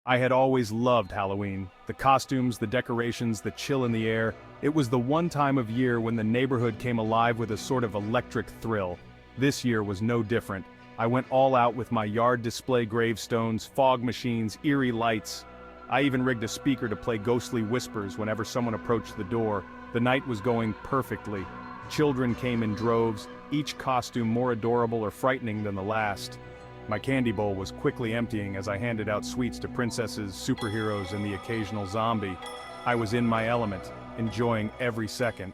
I had always loved Halloween. The costumes, the decorations, the chill in the air. It was the one time of year when the neighborhood came alive with a sort of electric thrill. This year was no different. I went all out with my yard display gravestones, fog machines, eerie lights. I even rigged a speaker to play ghostly whispers whenever someone approached the door. The night was going perfectly. Children came in droves, each costume more adorable or frightening than the last. My candy bowl was quickly emptying as I handed out sweets to princesses, superheroes, and the occasional zombie. I was in my element, enjoying every second.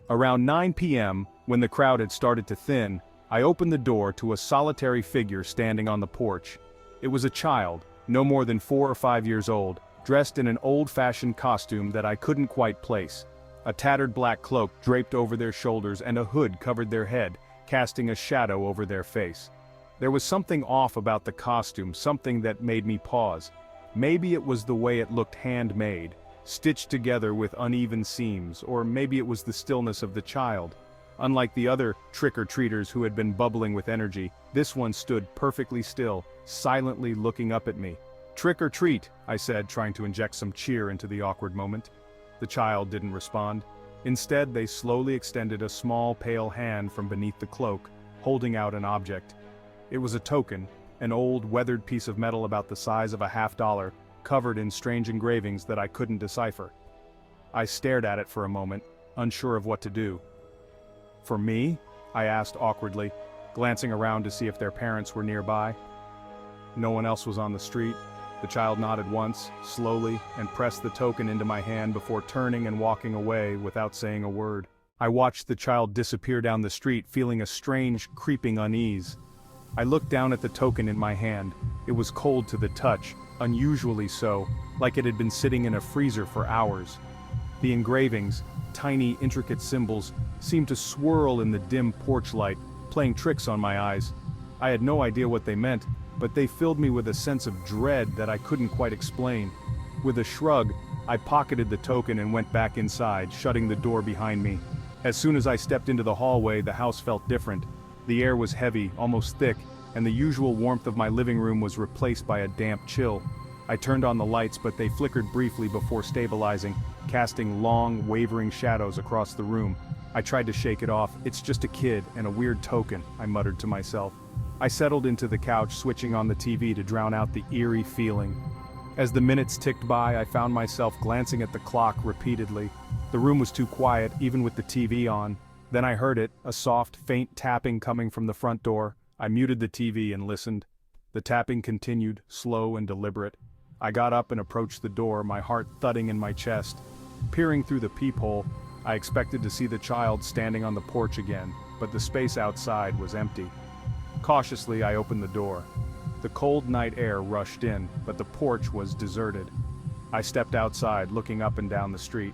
Around 9 p.m., when the crowd had started to thin, I opened the door to a solitary figure standing on the porch. It was a child, no more than 4 or 5 years old, dressed in an old-fashioned costume that I couldn't quite place. A tattered black cloak draped over their shoulders and a hood covered their head, casting a shadow over their face. There was something off about the costume, something that made me pause. Maybe it was the way it looked handmade, stitched together with uneven seams, or maybe it was the stillness of the child. Unlike the other trick-or-treaters who had been bubbling with energy, this one stood perfectly still, silently looking up at me. "Trick or treat," I said, trying to inject some cheer into the awkward moment. The child didn't respond. Instead, they slowly extended a small, pale hand from beneath the cloak, holding out an object. It was a token, an old, weathered piece of metal about the size of a $50, covered in strange engravings that I couldn't decipher. I stared at it for a moment, unsure of what to do. "For me?" I asked awkwardly, glancing around to see if their parents were nearby. No one else was on the street. The child nodded once, slowly, and pressed the token into my hand before turning and walking away without saying a word. I watched the child disappear down the street, feeling a strange, creeping unease. I looked down at the token in my hand. It was cold to the touch, unusually so, like it had been sitting in a freezer for hours. The engravings, tiny, intricate symbols, seemed to swirl in the dim porch light, playing tricks on my eyes. I had no idea what they meant, but they filled me with a sense of dread that I couldn't quite explain. With a shrug, I pocketed the token and went back inside, shutting the door behind me. As soon as I stepped into the hallway, the house felt different. The air was heavy, almost thick, and the usual warmth of my living room was replaced by a damp chill. I turned on the lights, but they flickered briefly before stabilizing, casting long, wavering shadows across the room. I tried to shake it off. "It's just a kid and a weird token," I muttered to myself. I settled into the couch, switching on the TV to drown out the eerie feeling. As the minutes ticked by, I found myself glancing at the clock repeatedly. The room was too quiet, even with the TV on. Then I heard it, a soft, faint tapping coming from the front door. I muted the TV and listened. The tapping continued, slow and deliberate. I got up and approached the door, my heart thudding in my chest. Peering through the peephole, I expected to see the child standing on the porch again, but the space outside was empty. Cautiously, I opened the door. The cold night air rushed in, but the porch was deserted. I stepped outside, looking up and down the street.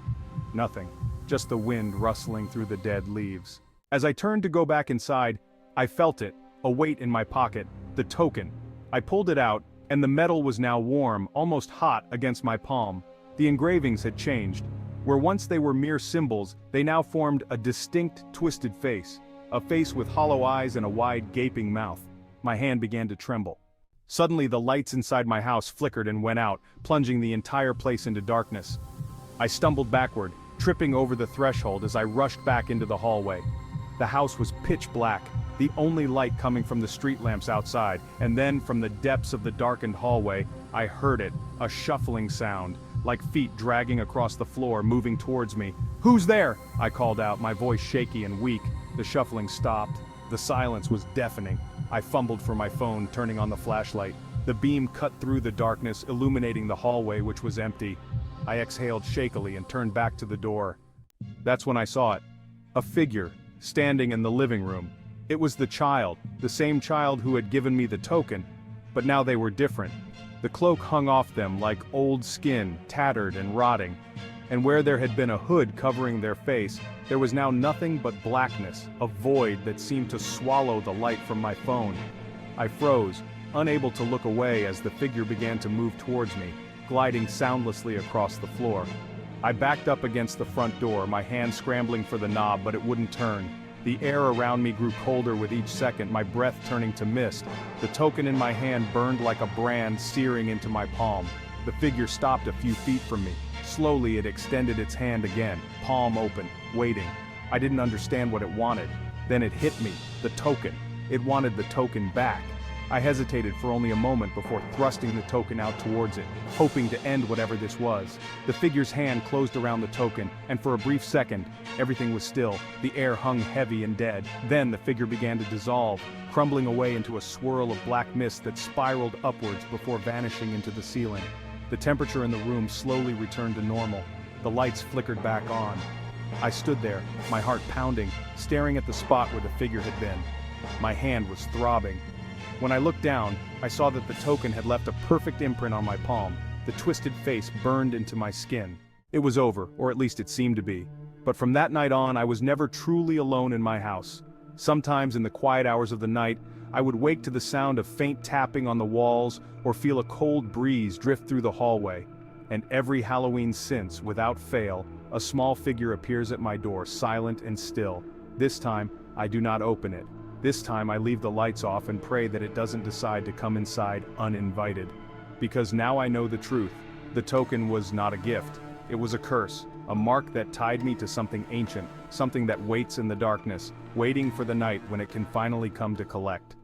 Nothing, just the wind rustling through the dead leaves. As I turned to go back inside, I felt it, a weight in my pocket, the token. I pulled it out, and the metal was now warm, almost hot against my palm. The engravings had changed. Where once they were mere symbols, they now formed a distinct, twisted face. A face with hollow eyes and a wide, gaping mouth. My hand began to tremble. Suddenly the lights inside my house flickered and went out, plunging the entire place into darkness. I stumbled backward, tripping over the threshold as I rushed back into the hallway. The house was pitch black, the only light coming from the street lamps outside, and then from the depths of the darkened hallway, I heard it, a shuffling sound, like feet dragging across the floor, moving towards me. "Who's there?" I called out, my voice shaky and weak. The shuffling stopped. The silence was deafening. I fumbled for my phone, turning on the flashlight. The beam cut through the darkness, illuminating the hallway, which was empty. I exhaled shakily and turned back to the door. That's when I saw it. A figure, standing in the living room. It was the child, the same child who had given me the token, but now they were different. The cloak hung off them like old skin, tattered and rotting. And where there had been a hood covering their face, there was now nothing but blackness, a void that seemed to swallow the light from my phone. I froze, unable to look away as the figure began to move towards me, gliding soundlessly across the floor. I backed up against the front door, my hand scrambling for the knob, but it wouldn't turn. The air around me grew colder with each second, my breath turning to mist. The token in my hand burned like a brand searing into my palm. The figure stopped a few feet from me. Slowly it extended its hand again, palm open, waiting. I didn't understand what it wanted. Then it hit me, the token. It wanted the token back. I hesitated for only a moment before thrusting the token out towards it, hoping to end whatever this was. The figure's hand closed around the token, and for a brief second, everything was still. The air hung heavy and dead. Then the figure began to dissolve, crumbling away into a swirl of black mist that spiraled upwards before vanishing into the ceiling. The temperature in the room slowly returned to normal. The lights flickered back on. I stood there, my heart pounding, staring at the spot where the figure had been. My hand was throbbing. When I looked down, I saw that the token had left a perfect imprint on my palm. The twisted face burned into my skin. It was over, or at least it seemed to be. But from that night on, I was never truly alone in my house. Sometimes in the quiet hours of the night, I would wake to the sound of faint tapping on the walls or feel a cold breeze drift through the hallway. And every Halloween since, without fail, a small figure appears at my door, silent and still. This time, I do not open it. This time I leave the lights off and pray that it doesn't decide to come inside uninvited. Because now I know the truth. The token was not a gift. It was a curse, a mark that tied me to something ancient, something that waits in the darkness, waiting for the night when it can finally come to collect.